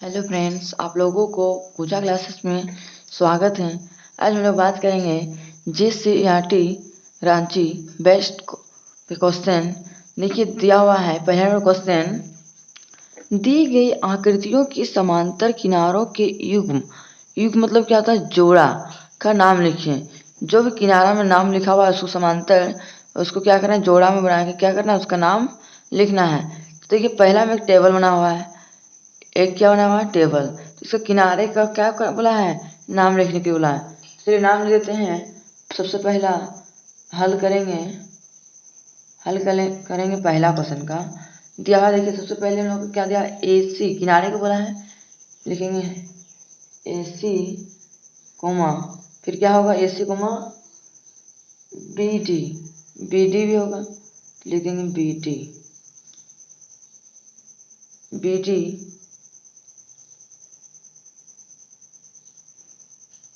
Hello friends, आप लोगों को पूजा क्लासेस में स्वागत है। आज हम लोग बात करेंगे JCERT रांची बेस्ट क्वेश्चन। देखिए, दिया हुआ है पहला नंबर क्वेश्चन, दी गई आकृतियों की समांतर किनारों के युग्म युग्म मतलब क्या होता है, जोड़ा का नाम लिखिए। जो भी किनारा में नाम लिखा हुआ है उसको समांतर, उसको क्या करना है, जोड़ा में बना के क्या करना है, उसका नाम लिखना है। तो देखिए, पहला में एक टेबल बना हुआ है, एक क्या बना हुआ है, टेबल। तो इसके किनारे का क्या बोला है, नाम लिखने के बोला है। चलिए नाम लिख देते हैं। सबसे पहला हल करेंगे पहला क्वेश्चन का। दिया हुआ देखिए, सबसे पहले हम लोग को क्या दिया, AC किनारे को बोला है, लिखेंगे AC कोमा, फिर क्या होगा, AC कोमा BD, BD भी होगा, लिखेंगे BD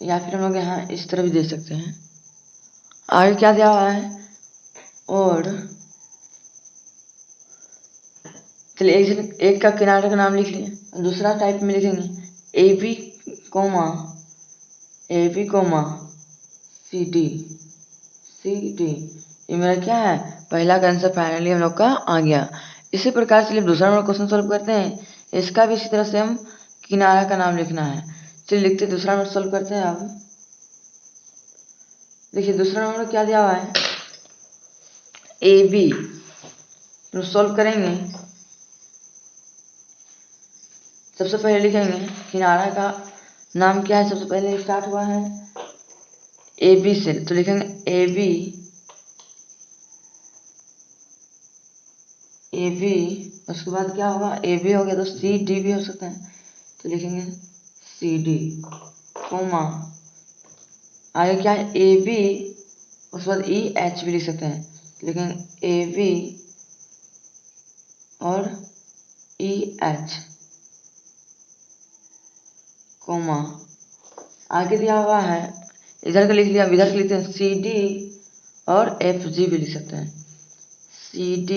या फिर हम लोग यहाँ इस तरह भी दे सकते हैं। आगे क्या दिया हुआ है, और चलिए एक का किनारे का नाम लिख लिए। दूसरा टाइप में लिखेंगे AB कोमा CD। ये मेरा क्या है, पहला का आंसर फाइनली हम लोग का आ गया। इसी प्रकार से दूसरा नंबर क्वेश्चन सॉल्व करते हैं। इसका भी इसी तरह से हम किनारा का नाम लिखना है। चलिए लिखते दूसरा नंबर सॉल्व करते हैं। अब देखिए दूसरा नंबर क्या दिया हुआ है, AB। तो सॉल्व करेंगे, सबसे पहले लिखेंगे किनारा का नाम क्या है, सबसे पहले स्टार्ट हुआ है AB से, तो लिखेंगे AB। उसके बाद क्या होगा, AB हो गया तो CD भी हो सकता है, तो लिखेंगे CD कोमा, आगे क्या है AB, उसके बाद EH भी लिख सकते हैं, तो लिखेंगे AB और EH कोमा, आगे दिया हुआ है, इधर का लिख लिया, इधर का लिखते हैं CD और FG भी लिख सकते हैं, CD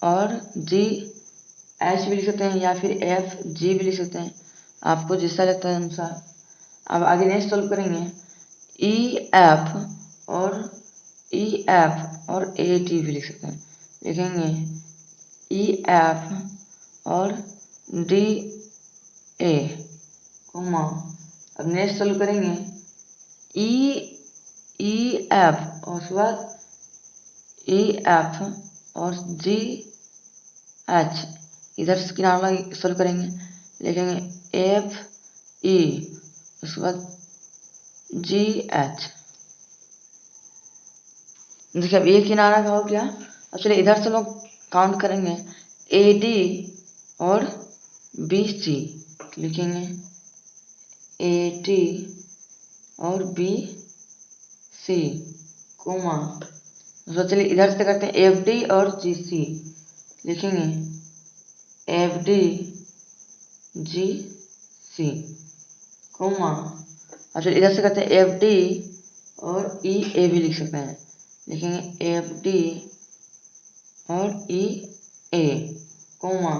और GH भी लिख सकते हैं, या फिर FG भी लिख सकते हैं, आपको जैसा लगता है अनुसार। अब आगे नेक्स्ट सॉल्व करेंगे, EF और AT भी लिख सकते हैं, लिखेंगे EF और DA कोमा। अब नेक्स्ट सॉल्व करेंगे EF और उसके बाद EF और GH, इधर से किनारा सॉल्व करेंगे, लिखेंगे FE उसके बाद GH। देखिए अब ये किनारा का हो गया। अब चलिए इधर से लोग काउंट करेंगे, AD और BC, लिखेंगे AD और BC कोमा। तो चलिए इधर से करते हैं FD और GC, लिखेंगे FD GC कोमा। अब चलिए इधर से करते हैं FD और EA भी लिख सकते हैं, लिखेंगे FD और EA कोमा।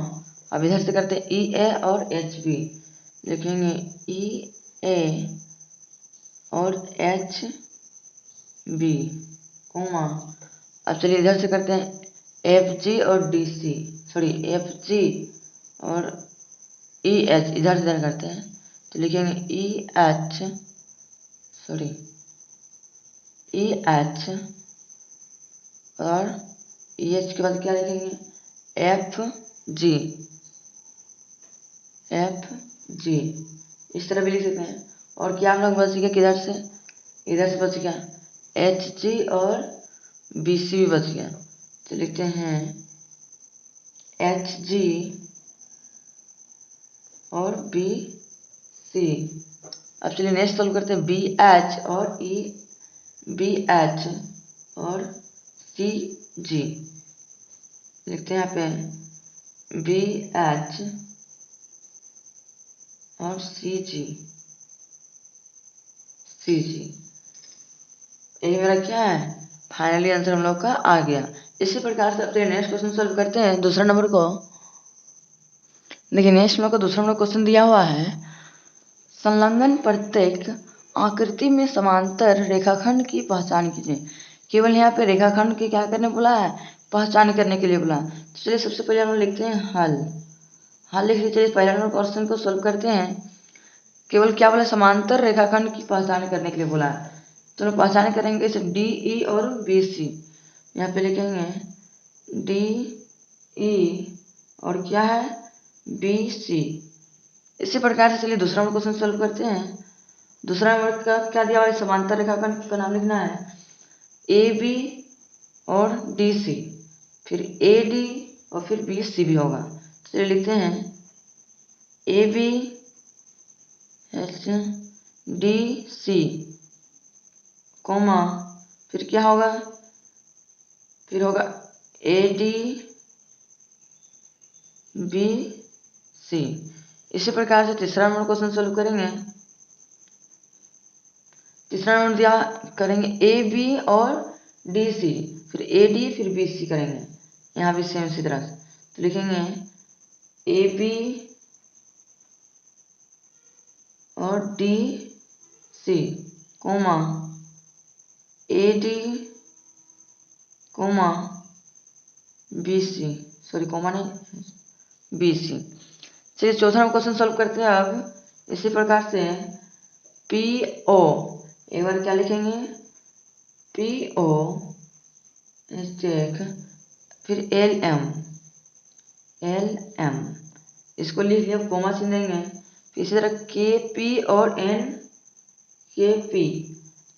अब इधर से करते हैं EA और HB, लिखेंगे EA और HB कोमा। अब चलिए इधर से करते हैं FG और DC, सॉरी FG और EH, इधर से इधर करते हैं, तो लिखेंगे EH और EH के बाद क्या लिखेंगे, FG इस तरह भी लिख सकते हैं। और क्या हम लोग बच गया, किधर से, इधर से बच गया HG और BC भी बच गया, तो लिखते हैं HG और BC। अब चलिए नेक्स्ट सॉल्व करते हैं, BH और BH और CG, लिखते हैं यहाँ पे BH और CG। यही मेरा क्या है, फाइनली आंसर हम लोग का आ गया। इसी प्रकार से अपने नेक्स्ट क्वेश्चन सॉल्व करते हैं। दूसरा नंबर को देखिए नेक्स्ट में को दूसरा नंबर क्वेश्चन दिया हुआ है, संलग्न प्रत्येक आकृति में समांतर रेखाखंड की पहचान कीजिए। केवल यहाँ पे रेखाखंड की क्या करने बोला है, पहचान करने के लिए बोला। तो चलिए सबसे पहले हम लिखते हैं हल लिख लीजिए। पहला नंबर क्वेश्चन को सोल्व करते हैं। केवल क्या बोला, समांतर रेखाखंड की पहचान करने के लिए बोला है। तो हम पहचान करेंगे इसे डी ई और बी सी। यहाँ पे लिखेंगे डी ई और क्या है बी सी। इसी प्रकार से चलिए दूसरा नंबर क्वेश्चन सोल्व करते हैं। दूसरा नंबर का क्या दिया हुआ है, समांतर रेखाखंड का नाम लिखना है ए बी और डी सी, फिर ए डी और फिर बी सी भी होगा। चलिए लिखते हैं A B H D C comma, फिर क्या होगा, फिर होगा ए डी बी सी। इसी प्रकार से तीसरा नंबर क्वेश्चन सोल्व करेंगे। तीसरा नंबर दिया करेंगे ए बी और डी सी, फिर ए डी फिर बी सी करेंगे। यहाँ भी सेम इसी तरह से तो लिखेंगे ए बी और D C comma A D comma B C, sorry comma नहीं बी सी। चलिए चौथा नंबर क्वेश्चन सोल्व करते हैं। अब इसी प्रकार से पी ओ, एक बार क्या लिखेंगे पी ओ चेक, फिर एल एम इसको लिख लिया, कोमा चिन्ह देंगे। फिर इसी तरह के पी और एन के पी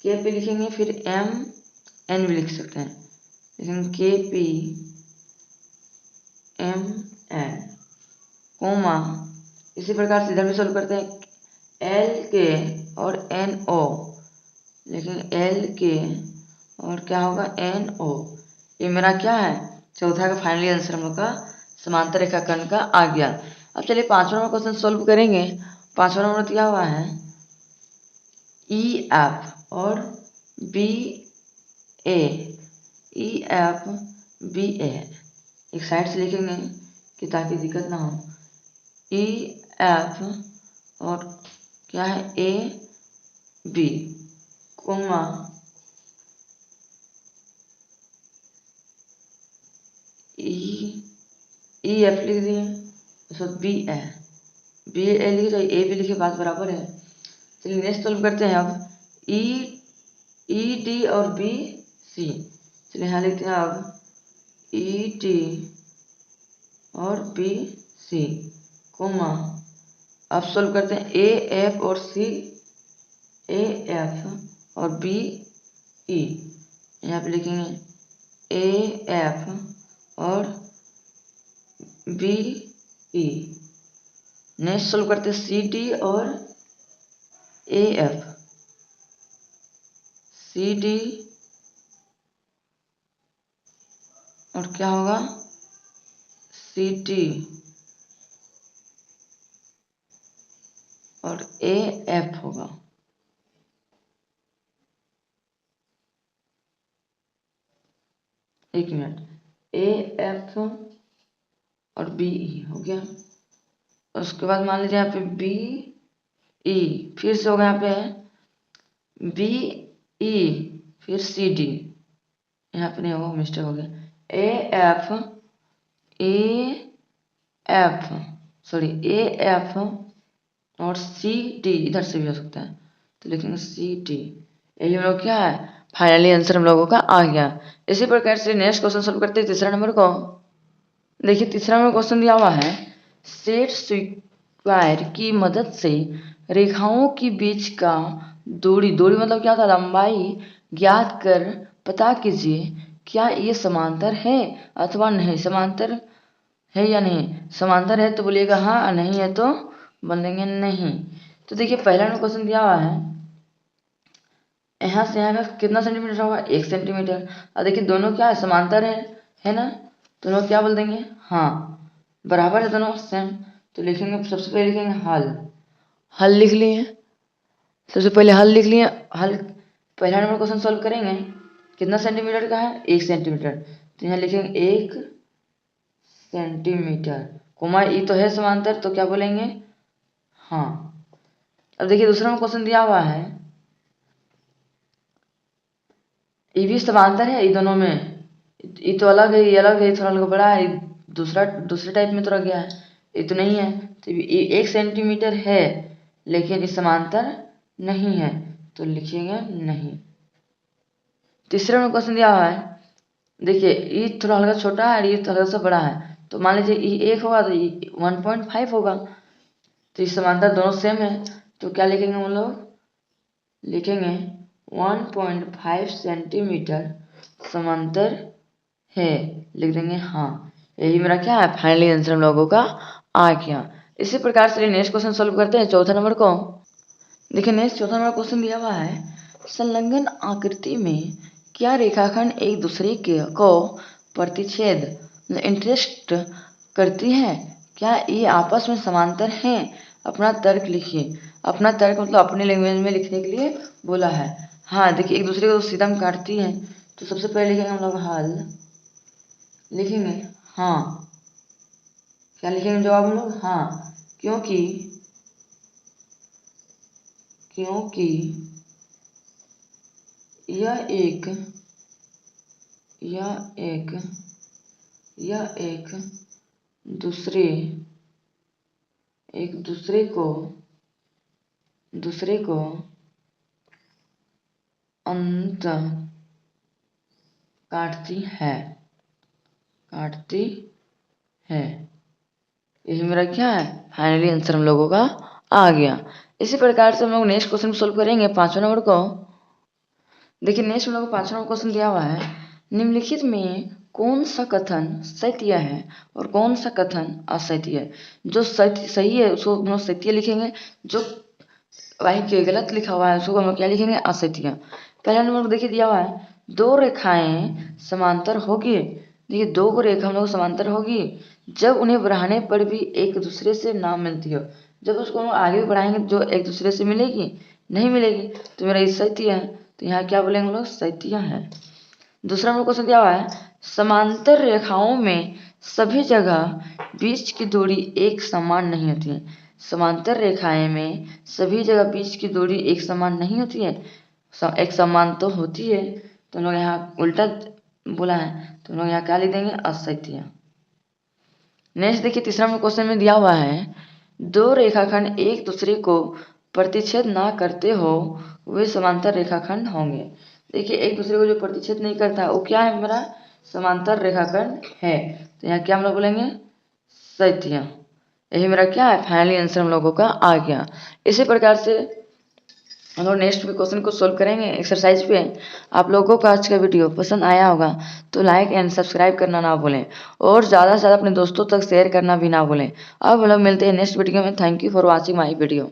लिखेंगे, फिर एम एन भी लिख सकते हैं, लेकिन के पी एम एन कोमा। इसी प्रकार से इधर भी सोल्व करते हैं एल के और एन ओ, लेकिन एल के और क्या होगा एन ओ। ये मेरा क्या है चौथा का फाइनली आंसर हम लोग का समांतर रेखाखंड का आ गया। अब चलिए पांचवा नंबर क्वेश्चन सोल्व करेंगे। पांचवा नंबर दिया हुआ है ई एफ और बी एफ बी ए, एक साइड से लिखेंगे कि ताकि दिक्कत ना हो। ई एफ और क्या है A B comma E F लिख दिए, उसके बाद बी ए लिखे तो ए भी लिखे, बात बराबर है। चलिए नेक्स्ट सोल्व करते हैं। अब ई डी और बी सी, चलिए यहाँ लिखते हैं अब ई डी और बी सी कोमा। अब सोल्व करते हैं ए एफ और सी, ए एफ और बी ई, यहाँ पे लिखेंगे ए एफ और बी ई। नेक्स्ट सोल्व करते हैं सी डी और ए एफ, सी डी और क्या होगा सी डी और ए एफ होगा। एक मिनट, ए एफ और बी ई हो गया। उसके बाद मान लीजिए यहाँ पे बी ई, फिर से होगा यहाँ पे बी ई फिर सी डी, यहाँ पे नहीं होगा मिस्टेक हो गया। ए एफ और सी डी इधर से भी हो सकता है, तो लिखेंगे सी डी। यही हम लोग क्या है फाइनली आंसर हम लोगों का आ गया। इसी प्रकार से नेक्स्ट क्वेश्चन सोल्व करते हैं तीसरा नंबर को। देखिए तीसरा नंबर क्वेश्चन दिया हुआ है सेट स्क्वायर की मदद से रेखाओं के बीच का दूरी मतलब क्या था लंबाई ज्ञात कर पता कीजिए क्या ये समांतर है अथवा नहीं। समांतर है या नहीं, समांतर है तो बोलिएगा हाँ और नहीं है तो बोलेंगे नहीं। तो देखिए पहला नंबर क्वेश्चन दिया हुआ है, यहाँ से यहाँ का कितना सेंटीमीटर होगा 1 सेंटीमीटर। और देखिए दोनों क्या है समांतर है ना, दोनों क्या बोल देंगे हाँ बराबर है दोनों सेम। तो लिखेंगे सबसे पहले लिखेंगे हल लिख लिए, सबसे पहले हल लिख लिए। हल पहला नंबर क्वेश्चन सॉल्व करेंगे, कितना सेंटीमीटर का है 1 सेंटीमीटर, तो यहाँ लिखेंगे 1 सेंटीमीटर कोमा ई तो है समांतर, तो क्या बोलेंगे, हाँ। अब देखिए दूसरा में क्वेश्चन दिया हुआ है, ये भी समांतर है, ये दोनों में, ये तो अलग है, ये अलग है, थोड़ा अलग बड़ा है, दूसरे टाइप में तो रह गया है, ये तो नहीं है, तो ये 1 सेंटीमीटर है लेकिन इस समांतर नहीं है, तो लिखेंगे नहीं। तीसरे में क्वेश्चन दिया हुआ है, देखिए ये थोड़ा हल्का छोटा है और ये थोड़ा सा बड़ा है, तो मान लीजिए ये 1 होगा तो ये 1.5 होगा, तो इस समांतर दोनों सेम है, तो क्या लिखेंगे हम लोग, लिखेंगे 1.5 सेंटीमीटर समांतर है, लिख देंगे हाँ। यही मेरा क्या है, फाइनली आंसर हम लोगों का आ गया। इसी प्रकार से नेक्स्ट क्वेश्चन सॉल्व करते हैं, चौथा नंबर को। देखिए नेक्स्ट चौथा नंबर क्वेश्चन दिया हुआ है, संलग्न आकृति में क्या रेखाखंड एक दूसरे के को प्रतिच्छेद इंटरेस्ट करती है, क्या ये आपस में समांतर हैं, अपना तर्क लिखिए। अपना तर्क मतलब अपने लैंग्वेज में लिखने के लिए बोला है। हाँ देखिए एक दूसरे को सीधा में काटती है, तो सबसे पहले लिखेंगे हम लोग हल, लिखेंगे हाँ, क्या लिखेंगे जवाब हम लोग, हाँ, क्योंकि यह एक दूसरे को अंत काटती है। यही मेरा क्या है, फाइनली आंसर हम लोगों का आ गया। इसी प्रकार से हम लोग नेक्स्ट क्वेश्चन सोल्व करेंगे, 5वां नंबर को। देखिए नेक्स्ट हम लोग को 5वां नंबर क्वेश्चन दिया हुआ है, निम्नलिखित में कौन सा कथन सत्य है और कौन सा कथन असत्य है। जो सत्य सही है उसको हम लोग सत्य लिखेंगे, जो वाक्य गलत लिखा हुआ है उसको हम लोग क्या लिखेंगे, असत्य। पहला नंबर को देखिए दिया हुआ है, 2 रेखाएं समांतर होगी। देखिए 2 रेखा हम लोग समांतर होगी जब उन्हें बढ़ाने पर भी एक दूसरे से ना मिलती हो। जब उसको हम आगे भी बढ़ाएंगे जो एक दूसरे से मिलेगी, नहीं मिलेगी, तो मेरा ये सत्य है, तो यहाँ क्या बोलेंगे हम लोग, सत्य है। दूसरा नंबर क्वेश्चन दिया हुआ है, समांतर रेखाओं में सभी जगह बीच की दूरी एक समान नहीं होती है। समांतर रेखाएं में सभी जगह बीच की दूरी एक समान नहीं होती है, एक समान तो होती है, तो हम लोग यहाँ उल्टा बोला है, तो हम लोग यहाँ क्या लिख देंगे, असत्य। नेक्स्ट देखिए तीसरा नंबर क्वेश्चन में दिया हुआ है, 2 रेखाखंड एक दूसरे को प्रतिच्छेद ना करते हो वे समांतर रेखाखंड होंगे। देखिए एक दूसरे को जो प्रतिच्छेद नहीं करता वो क्या है, हमारा समांतर रेखाखंड है, तो यहाँ क्या हम लोग बोलेंगे, सत्य। यही मेरा क्या है, फाइनली आंसर हम लोगों का आ गया। इसी प्रकार से हम लोग नेक्स्ट क्वेश्चन को सोल्व करेंगे एक्सरसाइज पे। आप लोगों को आज का वीडियो पसंद आया होगा तो लाइक एंड सब्सक्राइब करना ना भूलें और ज़्यादा से ज़्यादा अपने दोस्तों तक शेयर करना भी ना भूलें। अब हम लोग मिलते हैं नेक्स्ट वीडियो में। Thank you for watching my video.